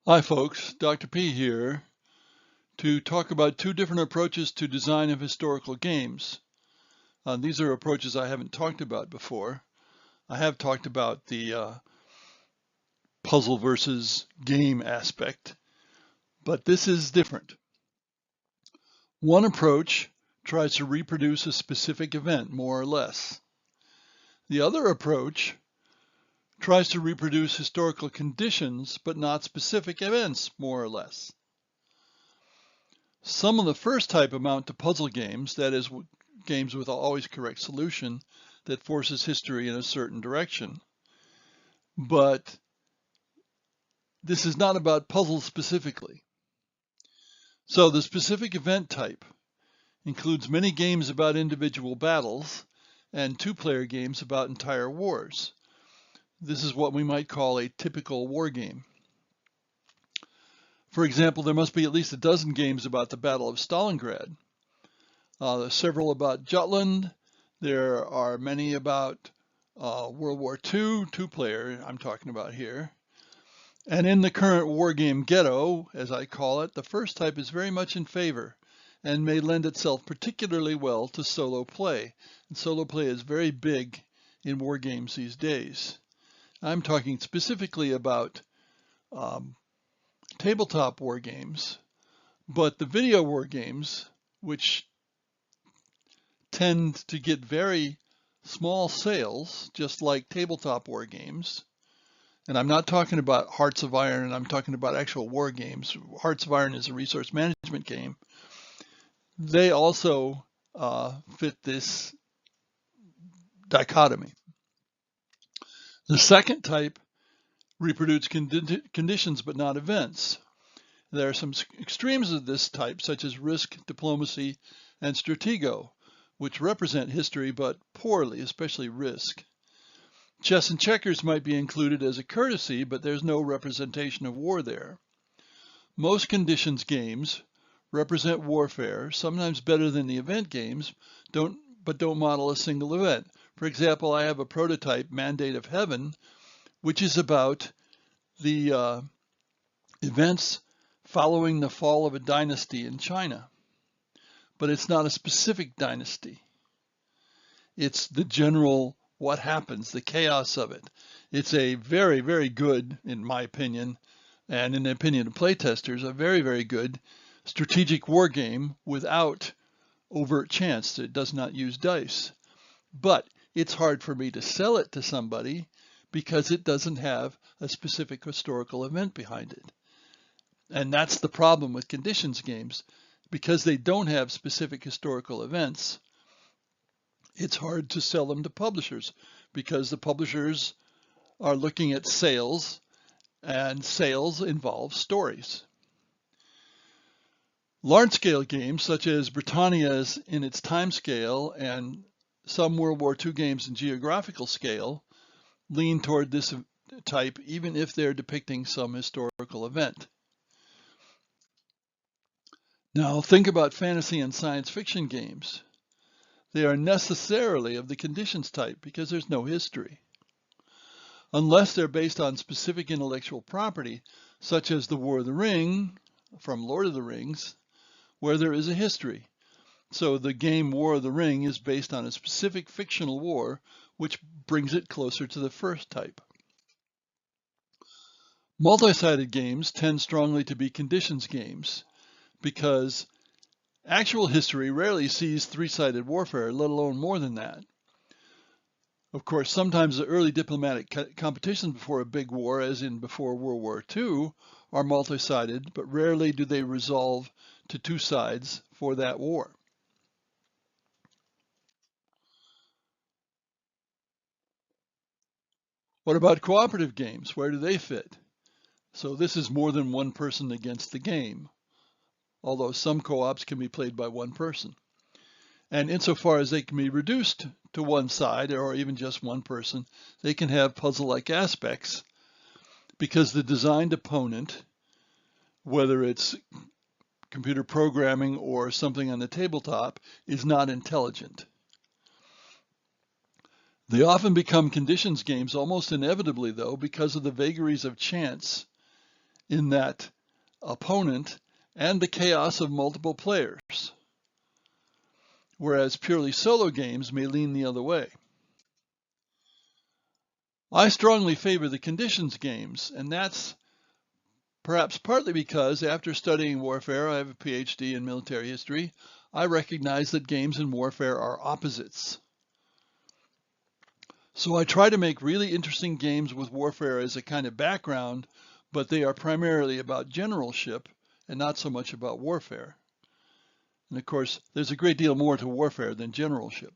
Hi folks, Dr. P here to talk about two different approaches to design of historical games. These are approaches I haven't talked about before. I have talked about the puzzle versus game aspect, but this is different. One approach tries to reproduce a specific event, more or less. The other approach tries to reproduce historical conditions, but not specific events, more or less. Some of the first type amount to puzzle games, that is, games with always correct solution that forces history in a certain direction. But this is not about puzzles specifically. So the specific event type includes many games about individual battles and two-player games about entire wars. This is what we might call a typical war game. For example, there must be at least a dozen games about the Battle of Stalingrad. There's several about Jutland. There are many about World War II, two-player I'm talking about here. And in the current war game ghetto, as I call it, the first type is very much in favor and may lend itself particularly well to solo play. And solo play is very big in war games these days. I'm talking specifically about tabletop war games, but the video war games, which tend to get very small sales, just like tabletop war games. And I'm not talking about Hearts of Iron, and I'm talking about actual war games. Hearts of Iron is a resource management game. They also fit this dichotomy. The second type reproduce conditions but not events. There are some extremes of this type, such as Risk, Diplomacy, and Stratego, which represent history but poorly, especially Risk. Chess and checkers might be included as a courtesy, but there's no representation of war there. Most conditions games represent warfare, sometimes better than the event games, but don't model a single event. For example, I have a prototype, Mandate of Heaven, which is about the events following the fall of a dynasty in China. But it's not a specific dynasty. It's the general what happens, the chaos of it. It's a very, very good, in my opinion, and in the opinion of playtesters, a very, very good strategic war game without overt chance. It does not use dice. But it's hard for me to sell it to somebody because it doesn't have a specific historical event behind it. And that's the problem with conditions games. Because they don't have specific historical events, it's hard to sell them to publishers because the publishers are looking at sales, and sales involve stories. Large-scale games such as Britannia's in its time scale and some World War II games in geographical scale lean toward this type, even if they're depicting some historical event. Now think about fantasy and science fiction games. They are necessarily of the conditions type because there's no history. Unless they're based on specific intellectual property, such as the War of the Ring from Lord of the Rings, where there is a history. So the game War of the Ring is based on a specific fictional war, which brings it closer to the first type. Multi-sided games tend strongly to be conditions games because actual history rarely sees three-sided warfare, let alone more than that. Of course, sometimes the early diplomatic competitions before a big war, as in before World War II, are multi-sided, but rarely do they resolve to two sides for that war. What about cooperative games? Where do they fit? So this is more than one person against the game, although some co-ops can be played by one person. And insofar as they can be reduced to one side or even just one person, they can have puzzle-like aspects because the designed opponent, whether it's computer programming or something on the tabletop, is not intelligent. They often become conditions games almost inevitably, though, because of the vagaries of chance in that opponent and the chaos of multiple players, whereas purely solo games may lean the other way. I strongly favor the conditions games, and that's perhaps partly because after studying warfare, I have a PhD in military history, I recognize that games in warfare are opposites. So I try to make really interesting games with warfare as a kind of background, but they are primarily about generalship and not so much about warfare. And of course, there's a great deal more to warfare than generalship.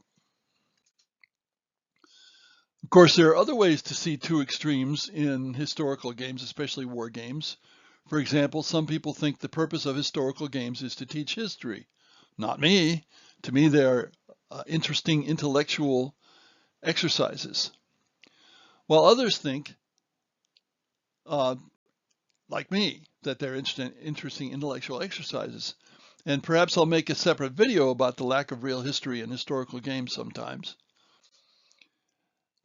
Of course, there are other ways to see two extremes in historical games, especially war games. For example, some people think the purpose of historical games is to teach history. Not me. To me, they're interesting intellectual exercises. While others think, like me, that they're interesting intellectual exercises. And perhaps I'll make a separate video about the lack of real history in historical games sometimes.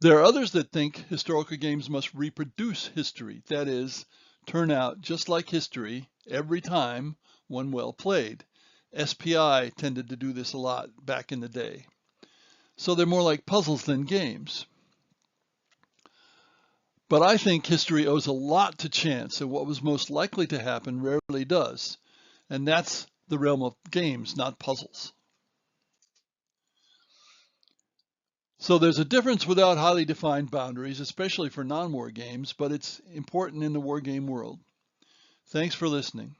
There are others that think historical games must reproduce history, that is, turn out just like history every time when well played. SPI tended to do this a lot back in the day. So they're more like puzzles than games. But I think history owes a lot to chance, and what was most likely to happen rarely does. And that's the realm of games, not puzzles. So there's a difference without highly defined boundaries, especially for non-war games, but it's important in the war game world. Thanks for listening.